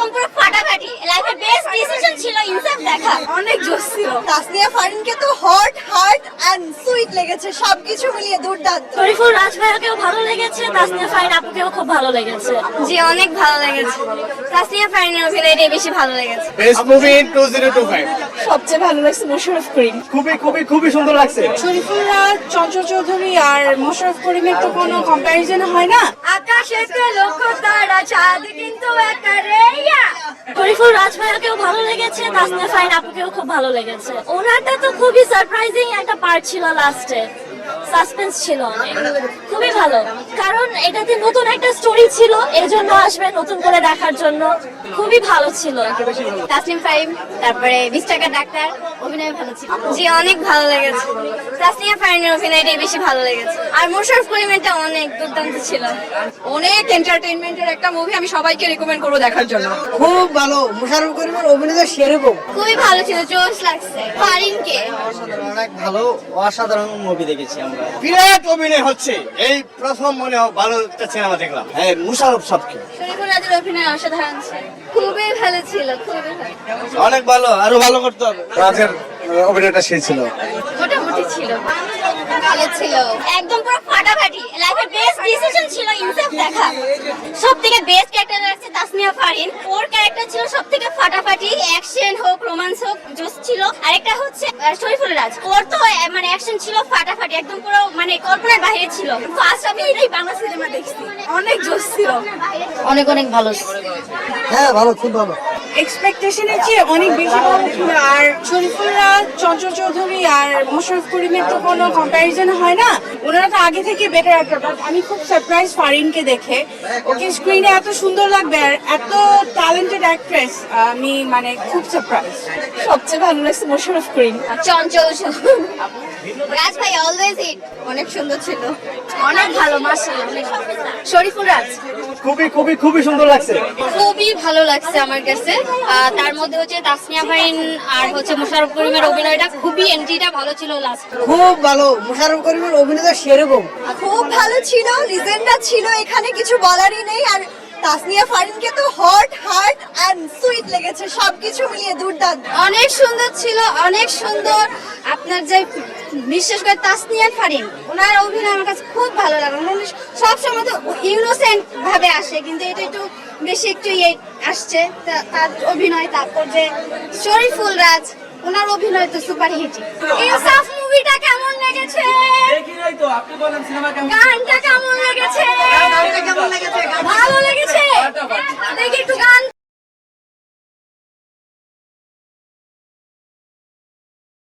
একদম পুরো ফাটাফাটি। লাইফের বেস্ট ডিসিশন ছিল ইনসাফ দেখা, অনেক জোশ ছিল। তাসনিয়া ফারিনকে তো হট হার্ট এন্ড সুইট লেগেছে, সবকিছু মিলিয়ে দুর্দান্ত। শরীফুল রাজ ভাইয়াকেও ভালো লেগেছে, তাসনিয়া ফারিন আপুকেও খুব ভালো লেগেছে। জি অনেক ভালো লেগেছে, তাসনিয়া ফারিনের অভিনয়টাই বেশি ভালো লেগেছে। Best movie in 2025। সবচেয়ে ভালো লাগছে মোশাররফ করিম। খুবই সুন্দর লাগছে। শরীফুল রাজ, চঞ্চল চৌধুরী আর মোশাররফ করিমের তো কোনো কম্প্যারিজন হয় না। আকাশেতে লক্ষ্য তারা, চাঁদ কিন্তু একা রে। শরীফুল রাজ ভাইয়াকেও ভালো লেগেছে, তাসনিয়া ফারিন আপুকেও খুব ভালো লেগেছে। ওনারটা তো খুবই সারপ্রাইজিং একটা পার্ট ছিল, লাস্টে সাসপেন্স ছিল অনেক, খুবই ভালো। কারণ এটাতে নতুন একটা স্টোরি ছিল, এজন্য আসবে নতুন করে দেখার জন্য। খুবই ভালো ছিল। তাসনিম ফারিন, তারপরে 20 টাকা ডাক্তার, অভিনয় ভালো ছিল। জি অনেক ভালো লেগেছে, তাসনিয়া ফারিনের অভিনয়টাই বেশি ভালো লেগেছে। আর মোশাররফ করিমেরটা অনেক দুর্দান্ত ছিল। অনেক এন্টারটেইনমেন্টের একটা মুভি, আমি সবাইকে রিকমেন্ড করবো দেখার জন্য। খুব ভালো, মোশাররফ করিমের অভিনয় সেরকম। খুবই ভালো ছিল, জোশ লাগছে ফারিনকে। অনেক ভালো, অসাধারণ মুভি দেখেছি আমরা। বিরাট অভিনয় হচ্ছে, এই প্রথম মনে হয় ভালো একটা সিনেমা দেখলাম। হ্যাঁ, মুশাররফ সবকে শরীফুল রাজের অভিনয় অসাধারণ ছিল, খুবই ভালো ছিল, খুবই ভালো। অনেক ভালো, আরো ভালো করতে হবে। রাজের অভিনয়টা সেই ছিল, মোটামুটি ছিল, ভালো ছিল, একদম পুরো ফাটাফাটি। লাইফের বেস্ট ডিসিশন ছিল ইনসাফ দেখা। সবথেকে বেস্ট ক্যারেক্টার লাগছে তাসনিয়া ফারিন, ওর ক্যারেক্টার ছিল সবথেকে ফাটাফাটি। অ্যাকশন হোক, রোমান্স হোক, জোশ ছিল। আরেকটা হচ্ছে শরীফুল রাজ, ওর তো মানে অ্যাকশন ছিল ফাটাফাটি, একদম পুরো মানে কল্পনার বাইরে ছিল। ফার্স্ট আমি এটাই বাংলা সিনেমা দেখছি, অনেক জোশ ছিল। অনেক অনেক ভালো। হ্যাঁ ভালো, খুব ভালো। এক্সপেকটেশনের চেয়ে অনেক বেশি ভালো ছিল। আর শরীফুল রাজ, চঞ্চল চৌধুরী আর মোশাররফ করিমের তো কোনো কম্প্যারিজন হয় না। ওনারা তো আগে থেকে বেটার অ্যাক্টর। বাট আমি খুব সারপ্রাইজ ফারিনকে দেখে, ওকে স্ক্রিনে এত সুন্দর লাগবে আর এত ট্যালেন্টেড অ্যাক্ট্রেস, আমি মানে খুব সারপ্রাইজ। সবচেয়ে ভালো লাগছে মোশাররফ করিম। চঞ্চল রাজ ভাই অলওয়েজ হিট, অনেক সুন্দর ছিল, অনেক ভালো। মাশাআল্লাহ। শরীফুল রাজ খুবই সুন্দর লাগছে। খুবই ভালো লাগছে আমার কাছে। তার মধ্যে হচ্ছে তাসনিয়া ফারিন আর হচ্ছে মোশাররফ করিমের অভিনয়টা খুবই, এন্ট্রিটা ভালো ছিল লাস্ট। খুব ভালো, মোশাররফ করিমের অভিনয় সেরকম। খুব ভালো ছিল, লিজেন্ডার ছিল, এখানে কিছু বলারই নেই। আর তাসনিয়া ফারিনকে তো হট হার্ট এন্ড সুইট লেগেছে, সবকিছু মিলিয়ে দুর্দান্ত। অনেক সুন্দর ছিল, অনেক সুন্দর। আপনার যে বিশেষ করে তাসনিয়া ফারিন, ওনার অভিনয় আমার কাছে খুব ভালো লাগে। উনি সবসময় তো ইনোসেন্ট ভাবে আসে, কিন্তু এটা একটু বেশি একটু ইয়ে আসছে তার অভিনয়। তারপর যে শরীফুল রাজ, ওনার অভিনয় তো সুপার হিট। ইনসাফ মুভিটা কেমন লেগেছে? গানটা কেমন লেগেছে?